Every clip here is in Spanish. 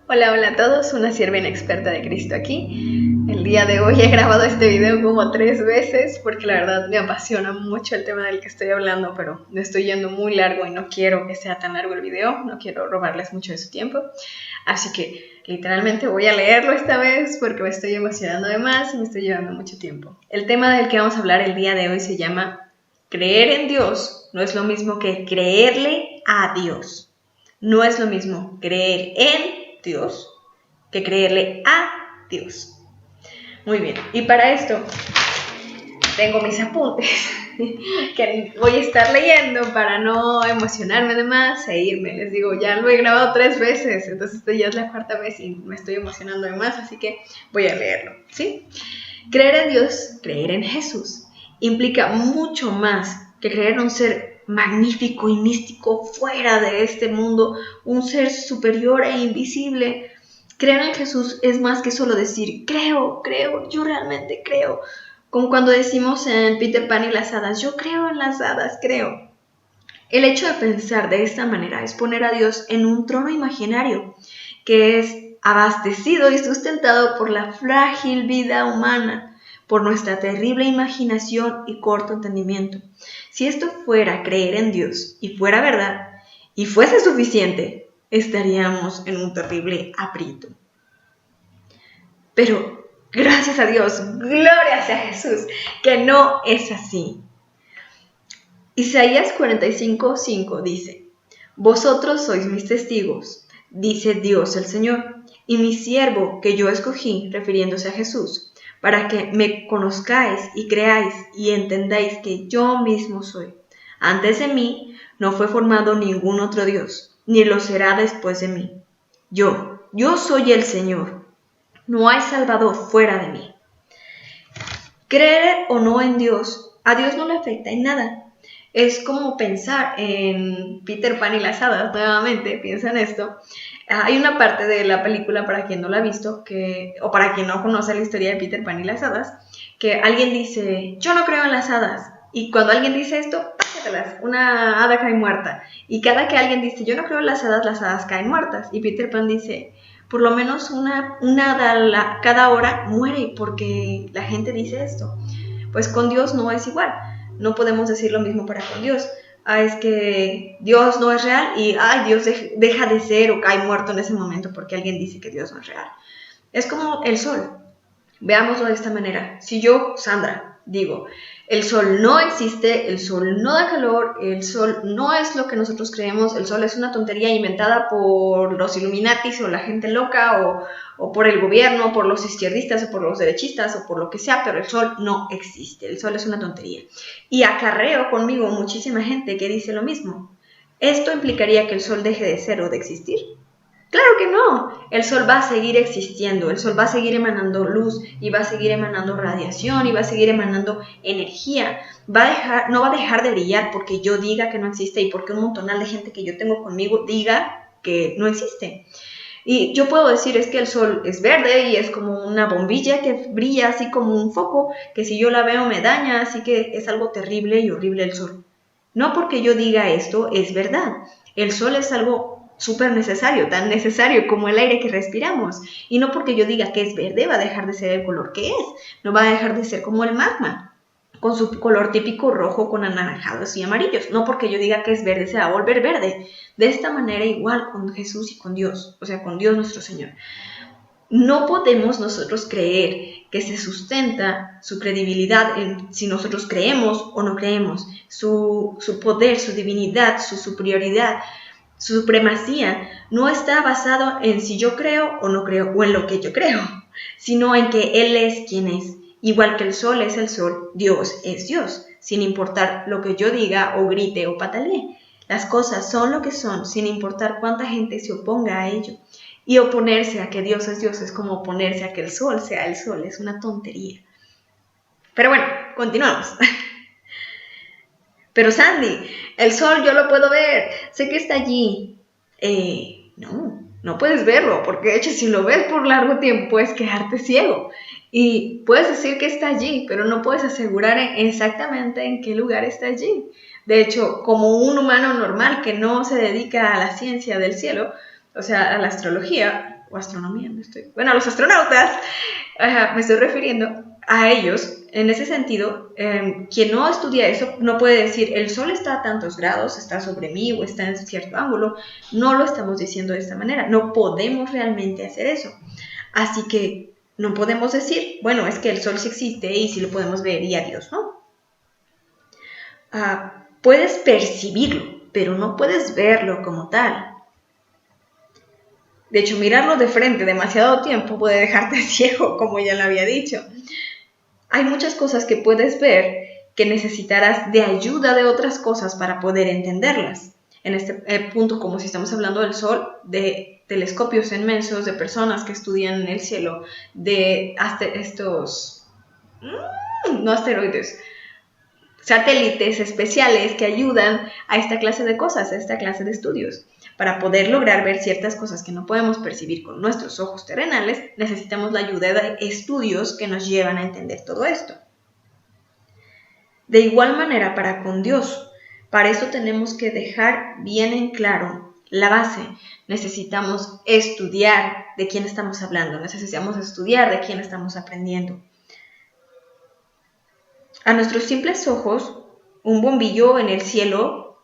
Hola, hola a todos, una sierva inexperta de Cristo aquí. El día de hoy he grabado este video como 3 veces porque la verdad me apasiona mucho el tema del que estoy hablando, pero me estoy yendo muy largo y no quiero que sea tan largo el video, no quiero robarles mucho de su tiempo. Así que literalmente voy a leerlo esta vez porque me estoy emocionando de más y me estoy llevando mucho tiempo. El tema del que vamos a hablar el día de hoy se llama creer en Dios no es lo mismo que creerle a Dios. No es lo mismo creer en Dios que creerle a Dios. Muy bien, y para esto tengo mis apuntes que voy a estar leyendo para no emocionarme de más e irme. Les digo, ya lo he grabado 3 veces, entonces esta ya es la 4ª vez y me estoy emocionando de más, así que voy a leerlo, ¿sí? Creer en Dios, creer en Jesús, implica mucho más que creer en un ser magnífico y místico fuera de este mundo, un ser superior e invisible. Creer en Jesús es más que solo decir, creo, yo realmente creo. Como cuando decimos en Peter Pan y las hadas, yo creo en las hadas, creo. El hecho de pensar de esta manera es poner a Dios en un trono imaginario, que es abastecido y sustentado por la frágil vida humana, por nuestra terrible imaginación y corto entendimiento. Si esto fuera creer en Dios y fuera verdad, y fuese suficiente, estaríamos en un terrible aprieto. Pero gracias a Dios, gloria sea Jesús, que no es así. Isaías 45:5 dice, vosotros sois mis testigos, dice Dios el Señor, y mi siervo que yo escogí, refiriéndose a Jesús, para que me conozcáis y creáis y entendáis que yo mismo soy. Antes de mí no fue formado ningún otro Dios, ni lo será después de mí. Yo soy el Señor, no hay Salvador fuera de mí. Creer o no en Dios, a Dios no le afecta en nada. Es como pensar en Peter Pan y las hadas, nuevamente, piensa en esto. Hay una parte de la película, para quien no la ha visto, o para quien no conoce la historia de Peter Pan y las hadas, que alguien dice, yo no creo en las hadas. Y cuando alguien dice esto, págatelas, una hada cae muerta. Y cada que alguien dice, yo no creo en las hadas caen muertas. Y Peter Pan dice, por lo menos una hada cada hora muere porque la gente dice esto. Pues con Dios no es igual. No podemos decir lo mismo para con Dios. Es que Dios no es real y Dios deja de ser o cae muerto en ese momento porque alguien dice que Dios no es real. Es como el sol. Veámoslo de esta manera. Si yo, Sandra, digo, el sol no existe, el sol no da calor, el sol no es lo que nosotros creemos, el sol es una tontería inventada por los Illuminatis o la gente loca o por el gobierno, por los izquierdistas o por los derechistas o por lo que sea, pero el sol no existe, el sol es una tontería. Y acarreo conmigo muchísima gente que dice lo mismo. ¿Esto implicaría que el sol deje de ser o de existir? Claro que no, el sol va a seguir existiendo, el sol va a seguir emanando luz y va a seguir emanando radiación y va a seguir emanando energía, no va a dejar de brillar porque yo diga que no existe y porque un montonal de gente que yo tengo conmigo diga que no existe. Y yo puedo decir es que el sol es verde y es como una bombilla que brilla así como un foco, que si yo la veo me daña, así que es algo terrible y horrible el sol. No porque yo diga esto es verdad, el sol es algo súper necesario, tan necesario como el aire que respiramos. Y no porque yo diga que es verde va a dejar de ser el color que es, no va a dejar de ser como el magma, con su color típico rojo con anaranjados y amarillos. No porque yo diga que es verde se va a volver verde. De esta manera igual con Jesús y con Dios, o sea, con Dios nuestro Señor. No podemos nosotros creer que se sustenta su credibilidad en si nosotros creemos o no creemos, su poder, su divinidad, su superioridad, su supremacía no está basado en si yo creo o no creo o en lo que yo creo, sino en que Él es quien es. Igual que el sol es el sol, Dios es Dios, sin importar lo que yo diga o grite o patalee. Las cosas son lo que son, sin importar cuánta gente se oponga a ello. Y oponerse a que Dios es como oponerse a que el sol sea el sol, es una tontería. Pero bueno, continuamos. Pero Sandy, el sol yo lo puedo ver, sé que está allí. No puedes verlo, porque de hecho si lo ves por largo tiempo puedes quedarte ciego. Y puedes decir que está allí, pero no puedes asegurar exactamente en qué lugar está allí. De hecho, como un humano normal que no se dedica a la ciencia del cielo, o sea, a la astrología o astronomía, no estoy. Bueno, a los astronautas, me estoy refiriendo a ellos. En ese sentido, quien no estudia eso no puede decir el sol está a tantos grados, está sobre mí o está en cierto ángulo. No lo estamos diciendo de esta manera. No podemos realmente hacer eso. Así que no podemos decir, bueno, es que el sol sí existe y sí lo podemos ver y adiós, ¿no? Puedes percibirlo, pero no puedes verlo como tal. De hecho, mirarlo de frente demasiado tiempo puede dejarte ciego, como ya lo había dicho. Hay muchas cosas que puedes ver que necesitarás de ayuda de otras cosas para poder entenderlas. En este punto, como si estamos hablando del sol, de telescopios inmensos, de personas que estudian el cielo, de no asteroides, satélites especiales que ayudan a esta clase de cosas, a esta clase de estudios. Para poder lograr ver ciertas cosas que no podemos percibir con nuestros ojos terrenales, necesitamos la ayuda de estudios que nos llevan a entender todo esto. De igual manera, para con Dios, para eso tenemos que dejar bien en claro la base. Necesitamos estudiar de quién estamos hablando, necesitamos estudiar de quién estamos aprendiendo. A nuestros simples ojos, un bombillo en el cielo,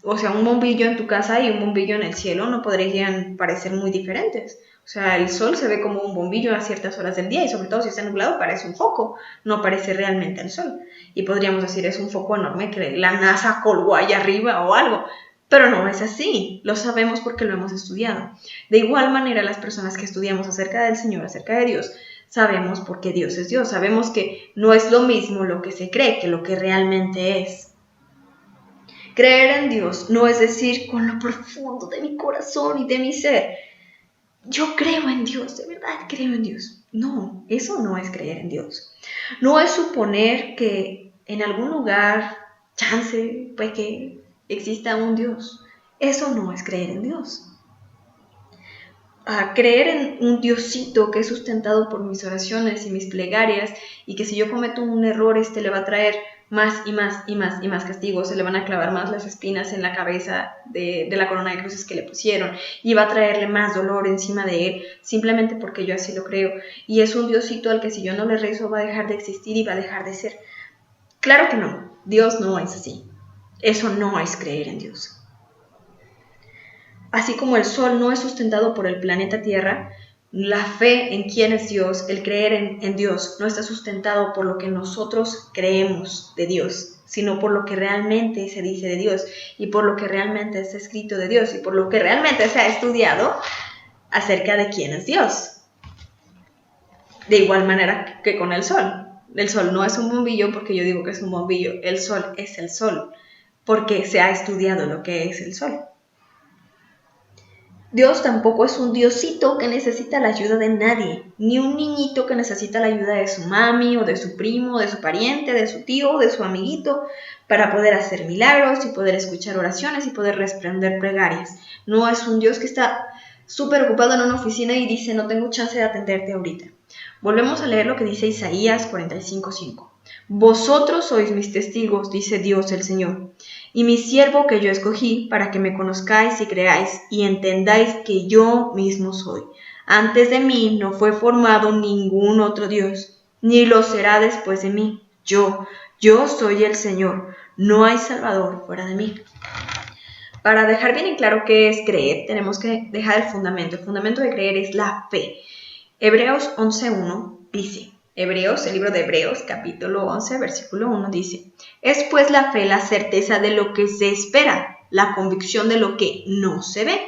o sea, un bombillo en tu casa y un bombillo en el cielo no podrían parecer muy diferentes. O sea, el sol se ve como un bombillo a ciertas horas del día y sobre todo si está nublado parece un foco, no parece realmente el sol. Y podríamos decir es un foco enorme que la NASA colgó allá arriba o algo, pero no es así, lo sabemos porque lo hemos estudiado. De igual manera, las personas que estudiamos acerca del Señor, acerca de Dios, sabemos por qué Dios es Dios, sabemos que no es lo mismo lo que se cree que lo que realmente es. Creer en Dios no es decir con lo profundo de mi corazón y de mi ser, yo creo en Dios, de verdad creo en Dios. No, eso no es creer en Dios. No es suponer que en algún lugar, chance, pues que exista un Dios. Eso no es creer en Dios. Creer en un Diosito que es sustentado por mis oraciones y mis plegarias y que si yo cometo un error, le va a traer más y más y más y más castigos, se le van a clavar más las espinas en la cabeza de la corona de cruces que le pusieron y va a traerle más dolor encima de él simplemente porque yo así lo creo. Y es un Diosito al que si yo no le rezo va a dejar de existir y va a dejar de ser. Claro que no, Dios no es así. Eso no es creer en Dios. Así como el sol no es sustentado por el planeta Tierra, la fe en quién es Dios, el creer en Dios, no está sustentado por lo que nosotros creemos de Dios, sino por lo que realmente se dice de Dios y por lo que realmente está escrito de Dios y por lo que realmente se ha estudiado acerca de quién es Dios. De igual manera que con el sol. El sol no es un bombillo porque yo digo que es un bombillo, el sol es el sol, porque se ha estudiado lo que es el sol. Dios tampoco es un diosito que necesita la ayuda de nadie, ni un niñito que necesita la ayuda de su mami o de su primo, de su pariente, de su tío, de su amiguito, para poder hacer milagros y poder escuchar oraciones y poder responder plegarias. No es un Dios que está súper ocupado en una oficina y dice no tengo chance de atenderte ahorita. Volvemos a leer lo que dice Isaías 45:5. Vosotros sois mis testigos, dice Dios el Señor, y mi siervo que yo escogí para que me conozcáis y creáis y entendáis que yo mismo soy. Antes de mí no fue formado ningún otro Dios, ni lo será después de mí. Yo soy el Señor, no hay Salvador fuera de mí. Para dejar bien en claro qué es creer, tenemos que dejar el fundamento. El fundamento de creer es la fe. Hebreos 11:1 dice, el libro de Hebreos, capítulo 11, versículo 1 dice, es pues la fe la certeza de lo que se espera, la convicción de lo que no se ve.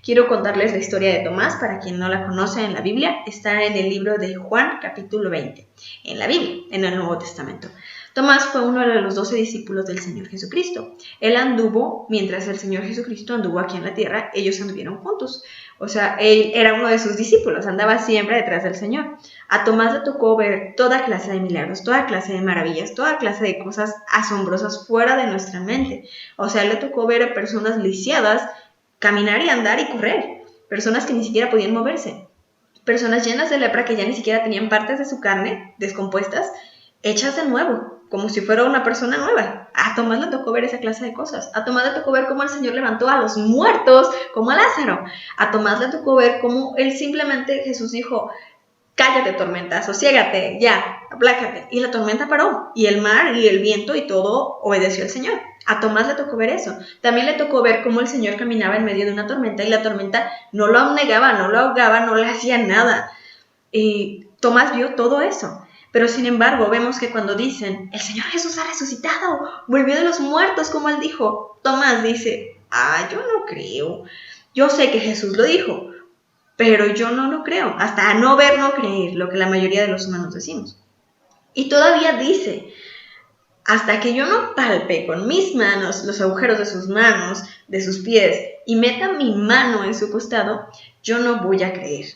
Quiero contarles la historia de Tomás, para quien no la conoce en la Biblia, está en el libro de Juan, capítulo 20, en la Biblia, en el Nuevo Testamento. Tomás fue uno de los 12 discípulos del Señor Jesucristo. Él anduvo, mientras el Señor Jesucristo anduvo aquí en la tierra, ellos anduvieron juntos. O sea, él era uno de sus discípulos, andaba siempre detrás del Señor. A Tomás le tocó ver toda clase de milagros, toda clase de maravillas, toda clase de cosas asombrosas fuera de nuestra mente. O sea, le tocó ver a personas lisiadas caminar y andar y correr, personas que ni siquiera podían moverse, personas llenas de lepra que ya ni siquiera tenían partes de su carne descompuestas, hechas de nuevo. como si fuera una persona nueva. A Tomás le tocó ver esa clase de cosas. A Tomás le tocó ver cómo el Señor levantó a los muertos, como a Lázaro. A Tomás le tocó ver cómo él simplemente, Jesús dijo, cállate, tormenta, sosiégate, ya, aplácate. Y la tormenta paró, y el mar y el viento y todo obedeció al Señor. A Tomás le tocó ver eso. También le tocó ver cómo el Señor caminaba en medio de una tormenta y la tormenta no lo anegaba, no lo ahogaba, no le hacía nada. Y Tomás vio todo eso. Pero sin embargo, vemos que cuando dicen, el Señor Jesús ha resucitado, volvió de los muertos, como él dijo, Tomás dice, yo no creo. Yo sé que Jesús lo dijo, pero yo no lo creo. Hasta no ver, no creer, lo que la mayoría de los humanos decimos. Y todavía dice, hasta que yo no palpe con mis manos los agujeros de sus manos, de sus pies, y meta mi mano en su costado, yo no voy a creer.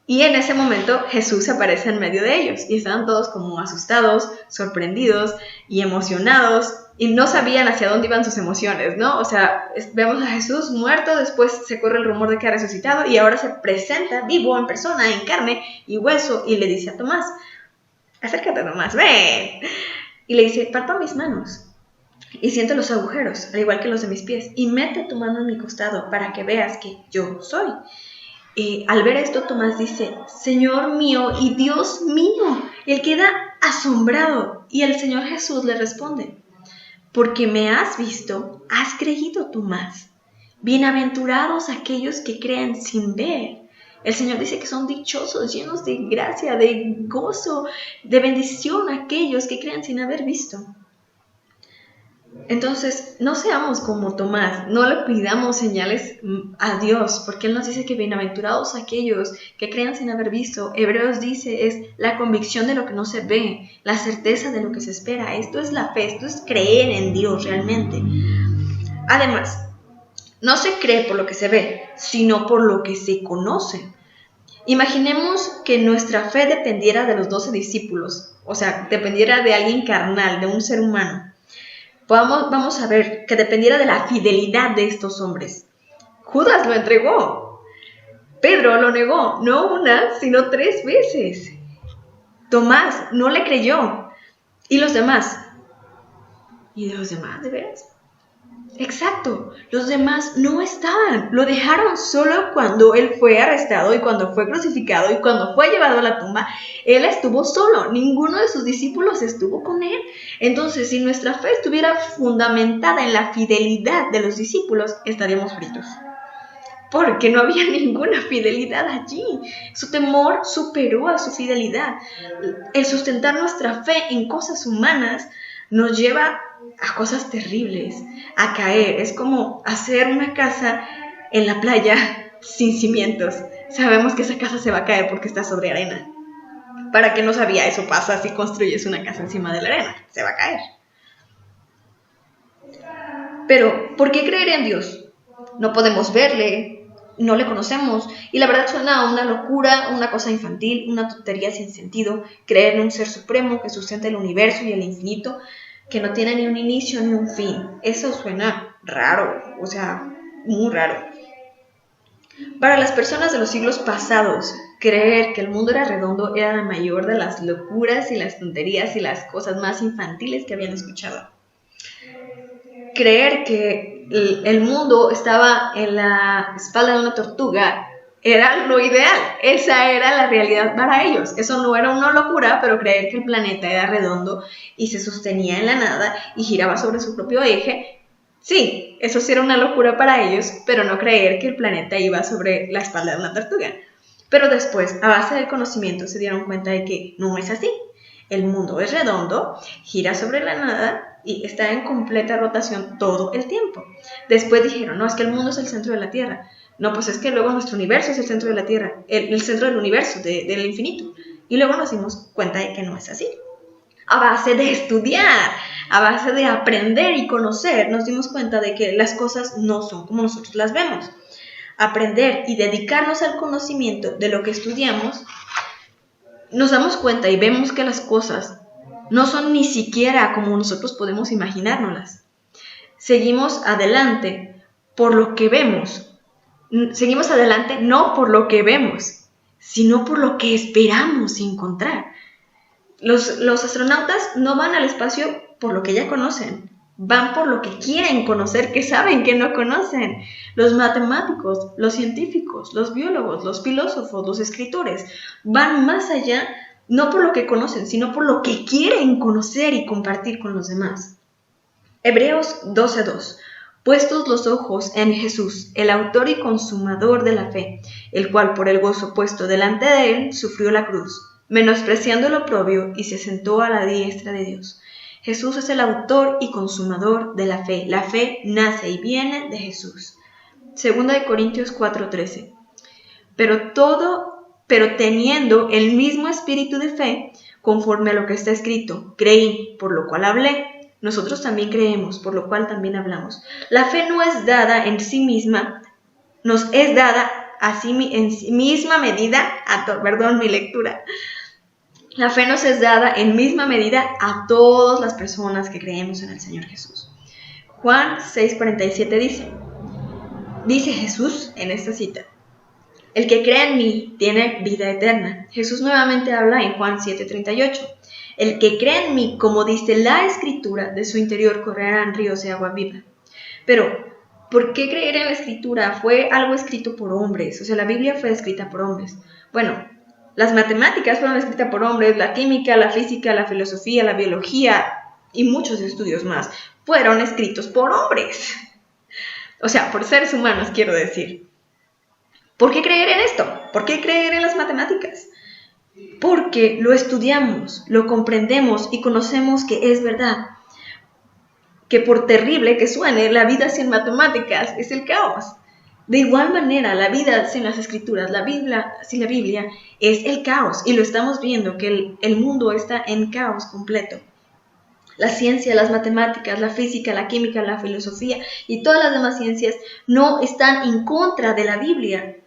Y en ese momento Jesús aparece en medio de ellos y estaban todos como asustados, sorprendidos y emocionados y no sabían hacia dónde iban sus emociones, ¿no? O sea, vemos a Jesús muerto, después se corre el rumor de que ha resucitado y ahora se presenta vivo en persona, en carne y hueso y le dice a Tomás, acércate Tomás, ven. Y le dice, palpa mis manos y siente los agujeros, al igual que los de mis pies, y mete tu mano en mi costado para que veas que yo soy. Al ver esto, Tomás dice, Señor mío y Dios mío. Él queda asombrado y el Señor Jesús le responde, porque me has visto, has creído, Tomás. Bienaventurados aquellos que creen sin ver. El Señor dice que son dichosos, llenos de gracia, de gozo, de bendición aquellos que creen sin haber visto. Entonces, no seamos como Tomás, no le pidamos señales a Dios, porque Él nos dice que bienaventurados aquellos que crean sin haber visto. Hebreos dice, es la convicción de lo que no se ve, la certeza de lo que se espera. Esto es la fe, esto es creer en Dios realmente. Además, no se cree por lo que se ve, sino por lo que se conoce. Imaginemos que nuestra fe dependiera de los 12 discípulos, o sea, dependiera de alguien carnal, de un ser humano. Vamos a ver que dependiera de la fidelidad de estos hombres. Judas lo entregó. Pedro lo negó, no una, sino 3 veces. Tomás no le creyó. ¿Y los demás? ¿Y de los demás, de veras? Exacto, los demás no estaban. Lo dejaron solo cuando él fue arrestado y cuando fue crucificado y cuando fue llevado a la tumba. Él estuvo solo, ninguno de sus discípulos estuvo con él. Entonces, si nuestra fe estuviera fundamentada en la fidelidad de los discípulos, estaríamos fritos. Porque no había ninguna fidelidad allí. Su temor superó a su fidelidad. El sustentar nuestra fe en cosas humanas nos lleva a cosas terribles, a caer. Es como hacer una casa en la playa sin cimientos. Sabemos que esa casa se va a caer porque está sobre arena. ¿Para qué no sabía? Eso pasa si construyes una casa encima de la arena. Se va a caer. Pero, ¿por qué creer en Dios? No podemos verle, no le conocemos. Y la verdad suena a una locura, una cosa infantil, una tontería sin sentido. Creer en un ser supremo que sustenta el universo y el infinito, que no tiene ni un inicio ni un fin. Eso suena raro, o sea, muy raro. Para las personas de los siglos pasados, creer que el mundo era redondo era la mayor de las locuras y las tonterías y las cosas más infantiles que habían escuchado. Creer que el mundo estaba en la espalda de una tortuga era lo ideal, esa era la realidad para ellos. Eso no era una locura, pero creer que el planeta era redondo y se sostenía en la nada y giraba sobre su propio eje, sí, eso sí era una locura para ellos, pero no creer que el planeta iba sobre la espalda de una tortuga. Pero después, a base del conocimiento, se dieron cuenta de que no es así. El mundo es redondo, gira sobre la nada y está en completa rotación todo el tiempo. Después dijeron, no, es que el mundo es el centro de la Tierra. No, pues es que luego nuestro universo es el centro de la Tierra, el centro del universo, del infinito. Y luego nos dimos cuenta de que no es así. A base de estudiar, a base de aprender y conocer, nos dimos cuenta de que las cosas no son como nosotros las vemos. Aprender y dedicarnos al conocimiento de lo que estudiamos, nos damos cuenta y vemos que las cosas no son ni siquiera como nosotros podemos imaginárnoslas. Seguimos adelante por lo que vemos. Seguimos adelante no por lo que vemos, sino por lo que esperamos encontrar. Los astronautas no van al espacio por lo que ya conocen, van por lo que quieren conocer, que saben que no conocen. Los matemáticos, los científicos, los biólogos, los filósofos, los escritores, van más allá, no por lo que conocen, sino por lo que quieren conocer y compartir con los demás. Hebreos 12:2. Puestos los ojos en Jesús, el autor y consumador de la fe, el cual por el gozo puesto delante de él sufrió la cruz, menospreciando lo oprobio, y se sentó a la diestra de Dios. Jesús es el autor y consumador de la fe. La fe nace y viene de Jesús. 2 Corintios 4:13. Pero teniendo el mismo espíritu de fe, conforme a lo que está escrito, creí, por lo cual hablé. Nosotros también creemos, por lo cual también hablamos. La fe no es dada en sí misma, nos es dada en sí misma medida, La fe nos es dada en misma medida a todas las personas que creemos en el Señor Jesús. Juan 6:47 dice Jesús en esta cita: el que cree en mí tiene vida eterna. Jesús nuevamente habla en Juan 7:38. El que cree en mí, como dice la Escritura, de su interior correrán ríos de agua viva. Pero, ¿por qué creer en la Escritura? Fue algo escrito por hombres, o sea, la Biblia fue escrita por hombres. Bueno, las matemáticas fueron escritas por hombres, la química, la física, la filosofía, la biología y muchos estudios más fueron escritos por hombres. O sea, por seres humanos, quiero decir. ¿Por qué creer en esto? ¿Por qué creer en las matemáticas? Porque lo estudiamos, lo comprendemos y conocemos que es verdad. Que por terrible que suene, la vida sin matemáticas es el caos. De igual manera, la vida sin las escrituras, la Biblia sin la Biblia, es el caos. Y lo estamos viendo, que el mundo está en caos completo. La ciencia, las matemáticas, la física, la química, la filosofía y todas las demás ciencias no están en contra de la Biblia,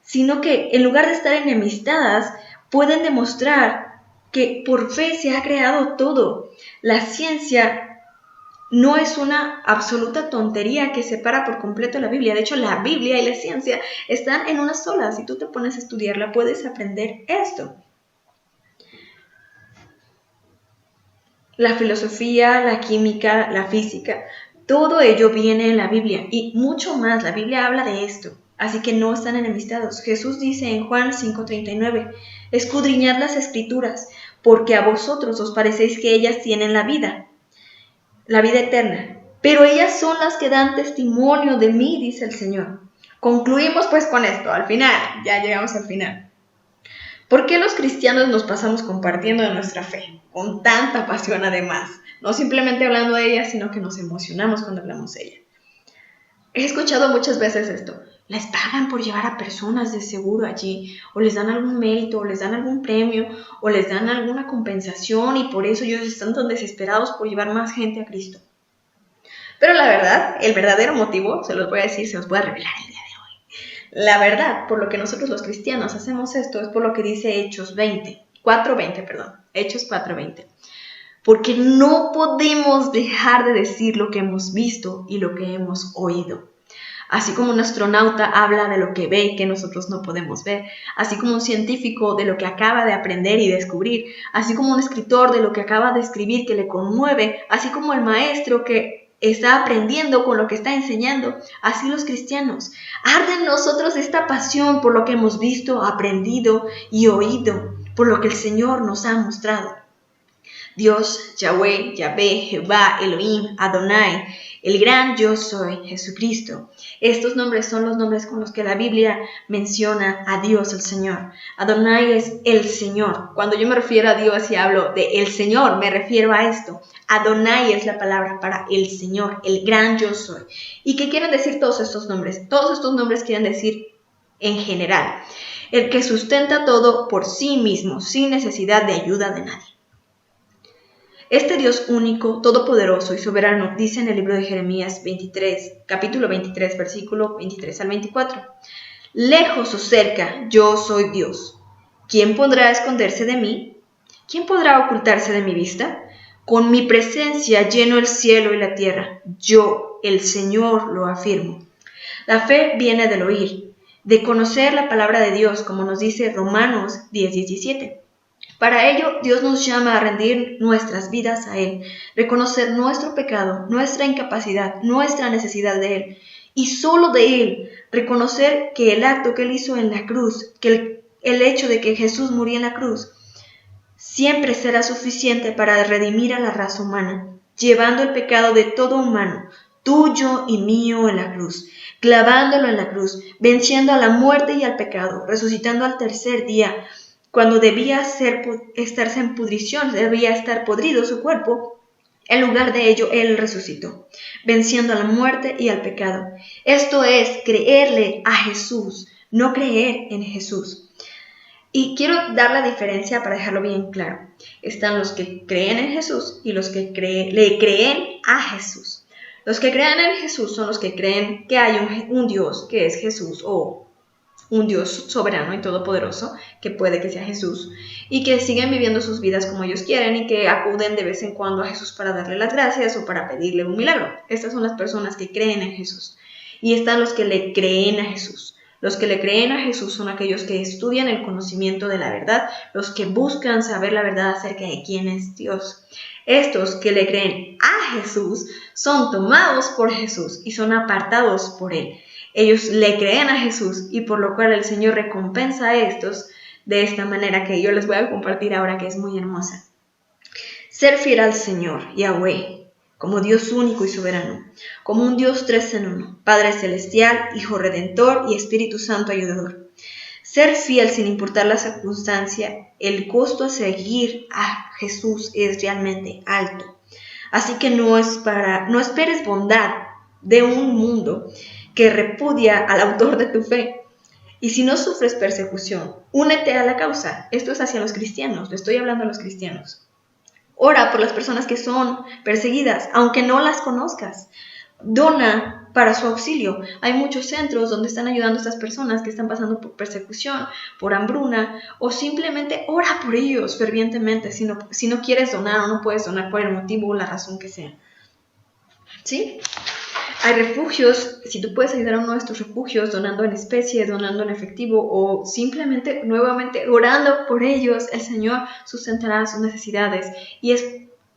sino que en lugar de estar enemistadas, pueden demostrar que por fe se ha creado todo. La ciencia no es una absoluta tontería que separa por completo la Biblia. De hecho, la Biblia y la ciencia están en una sola. Si tú te pones a estudiarla, puedes aprender esto. La filosofía, la química, la física, todo ello viene en la Biblia y mucho más. La Biblia habla de esto, así que no están enemistados. Jesús dice en Juan 5:39, escudriñad las Escrituras, porque a vosotros os parecéis que ellas tienen la vida eterna, pero ellas son las que dan testimonio de mí, dice el Señor. Concluimos pues con esto, ya llegamos al final. ¿Por qué los cristianos nos pasamos compartiendo de nuestra fe con tanta pasión además? No simplemente hablando de ella, sino que nos emocionamos cuando hablamos de ella. He escuchado muchas veces esto. Les pagan por llevar a personas de seguro allí, o les dan algún mérito, o les dan algún premio, o les dan alguna compensación, y por eso ellos están tan desesperados por llevar más gente a Cristo. Pero la verdad, el verdadero motivo, se los voy a decir, se los voy a revelar el día de hoy. La verdad, por lo que nosotros los cristianos hacemos esto, es por lo que dice Hechos 4:20. Porque no podemos dejar de decir lo que hemos visto y lo que hemos oído. Así como un astronauta habla de lo que ve y que nosotros no podemos ver, así como un científico de lo que acaba de aprender y descubrir, así como un escritor de lo que acaba de escribir que le conmueve, así como el maestro que está aprendiendo con lo que está enseñando, así los cristianos. Arde en nosotros esta pasión por lo que hemos visto, aprendido y oído, por lo que el Señor nos ha mostrado. Dios, Yahweh, Yahvé, Jehová, Elohim, Adonai, el gran yo soy, Jesucristo. Estos nombres son los nombres con los que la Biblia menciona a Dios, el Señor. Adonai es el Señor. Cuando yo me refiero a Dios y hablo de el Señor, me refiero a esto. Adonai es la palabra para el Señor, el gran yo soy. ¿Y qué quieren decir todos estos nombres? Todos estos nombres quieren decir en general, el que sustenta todo por sí mismo, sin necesidad de ayuda de nadie. Este Dios único, todopoderoso y soberano dice en el libro de Jeremías 23, capítulo 23, versículo 23 al 24. Lejos o cerca, yo soy Dios. ¿Quién podrá esconderse de mí? ¿Quién podrá ocultarse de mi vista? Con mi presencia lleno el cielo y la tierra. Yo, el Señor, lo afirmo. La fe viene del oír, de conocer la palabra de Dios, como nos dice Romanos 10:17. Para ello, Dios nos llama a rendir nuestras vidas a Él, reconocer nuestro pecado, nuestra incapacidad, nuestra necesidad de Él, y solo de Él, reconocer que el acto que Él hizo en la cruz, que el hecho de que Jesús murió en la cruz, siempre será suficiente para redimir a la raza humana, llevando el pecado de todo humano, tuyo y mío en la cruz, clavándolo en la cruz, venciendo a la muerte y al pecado, resucitando al tercer día, cuando debía estarse en pudrición, debía estar podrido su cuerpo. En lugar de ello, Él resucitó, venciendo a la muerte y al pecado. Esto es creerle a Jesús, no creer en Jesús. Y quiero dar la diferencia para dejarlo bien claro. Están los que creen en Jesús y los que le creen a Jesús. Los que creen en Jesús son los que creen que hay un Dios que es Jesús, o un Dios soberano y todopoderoso, que puede que sea Jesús, y que siguen viviendo sus vidas como ellos quieren y que acuden de vez en cuando a Jesús para darle las gracias o para pedirle un milagro. Estas son las personas que creen en Jesús. Y están los que le creen a Jesús. Los que le creen a Jesús son aquellos que estudian el conocimiento de la verdad, los que buscan saber la verdad acerca de quién es Dios. Estos que le creen a Jesús son tomados por Jesús y son apartados por Él. Ellos le creen a Jesús y por lo cual el Señor recompensa a estos de esta manera que yo les voy a compartir ahora, que es muy hermosa. Ser fiel al Señor, Yahweh, como Dios único y soberano, como un Dios tres en uno, Padre celestial, Hijo redentor y Espíritu Santo ayudador. Ser fiel sin importar la circunstancia, el costo a seguir a Jesús es realmente alto. Así que no esperes bondad de un mundo que repudia al autor de tu fe. Y si no sufres persecución, únete a la causa. Esto es hacia los cristianos, le estoy hablando a los cristianos. Ora por las personas que son perseguidas, aunque no las conozcas. Dona para su auxilio. Hay muchos centros donde están ayudando a estas personas que están pasando por persecución, por hambruna, o simplemente ora por ellos fervientemente si no quieres donar o no puedes donar por el motivo o la razón que sea. ¿Sí? Hay refugios, si tú puedes ayudar a uno de estos refugios donando en especie, donando en efectivo o simplemente nuevamente orando por ellos, el Señor sustentará sus necesidades y es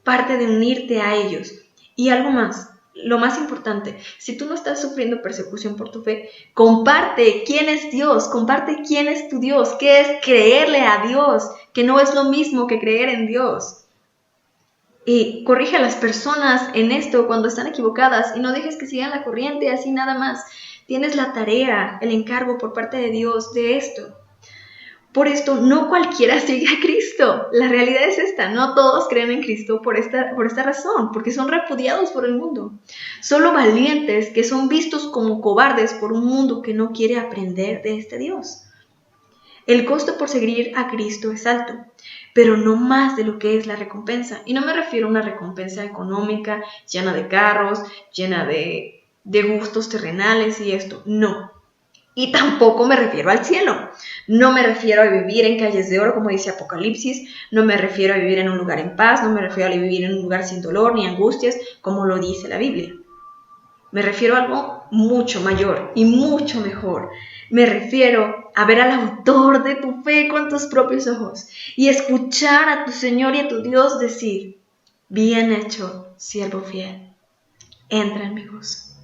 parte de unirte a ellos. Y algo más, lo más importante, si tú no estás sufriendo persecución por tu fe, comparte quién es Dios, comparte quién es tu Dios, qué es creerle a Dios, que no es lo mismo que creer en Dios. Y corrige a las personas en esto cuando están equivocadas y no dejes que sigan la corriente así nada más. Tienes la tarea, el encargo por parte de Dios de esto. Por esto, no cualquiera sigue a Cristo. La realidad es esta, no todos creen en Cristo por esta razón, porque son repudiados por el mundo. Solo valientes que son vistos como cobardes por un mundo que no quiere aprender de este Dios. El costo por seguir a Cristo es alto, pero no más de lo que es la recompensa. Y no me refiero a una recompensa económica, llena de carros, llena de gustos terrenales y esto. No. Y tampoco me refiero al cielo. No me refiero a vivir en calles de oro, como dice Apocalipsis. No me refiero a vivir en un lugar en paz. No me refiero a vivir en un lugar sin dolor ni angustias, como lo dice la Biblia. Me refiero a algo mucho mayor y mucho mejor. Me refiero a ver al autor de tu fe con tus propios ojos y escuchar a tu Señor y a tu Dios decir: bien hecho, siervo fiel, entra en mi gozo.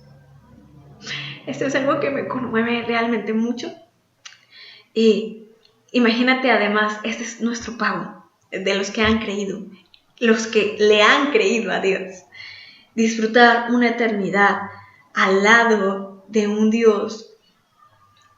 Esto es algo que me conmueve realmente mucho. Y imagínate además, este es nuestro pago de los que han creído, los que le han creído a Dios. Disfrutar una eternidad al lado de un Dios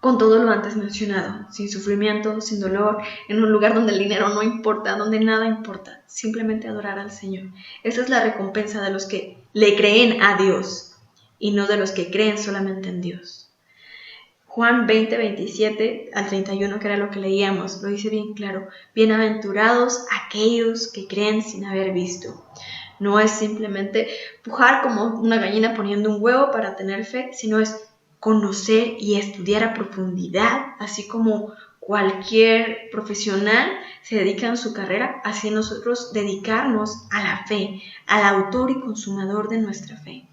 con todo lo antes mencionado, sin sufrimiento, sin dolor, en un lugar donde el dinero no importa, donde nada importa, simplemente adorar al Señor. Esa es la recompensa de los que le creen a Dios y no de los que creen solamente en Dios. Juan 20, 27 al 31, que era lo que leíamos, lo dice bien claro: bienaventurados aquellos que creen sin haber visto. No es simplemente pujar como una gallina poniendo un huevo para tener fe, sino es conocer y estudiar a profundidad, así como cualquier profesional se dedica en su carrera, así nosotros dedicarnos a la fe, al autor y consumador de nuestra fe.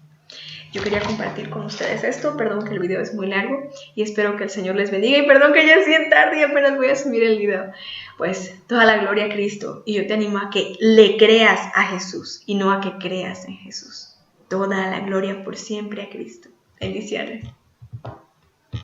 yo quería compartir con ustedes esto. Perdón que el video es muy largo y espero que el Señor les bendiga. Y perdón que ya es bien tarde y apenas voy a subir el video. Pues toda la gloria a Cristo. Y yo te animo a que le creas a Jesús y no a que creas en Jesús. Toda la gloria por siempre a Cristo. Bendiciones.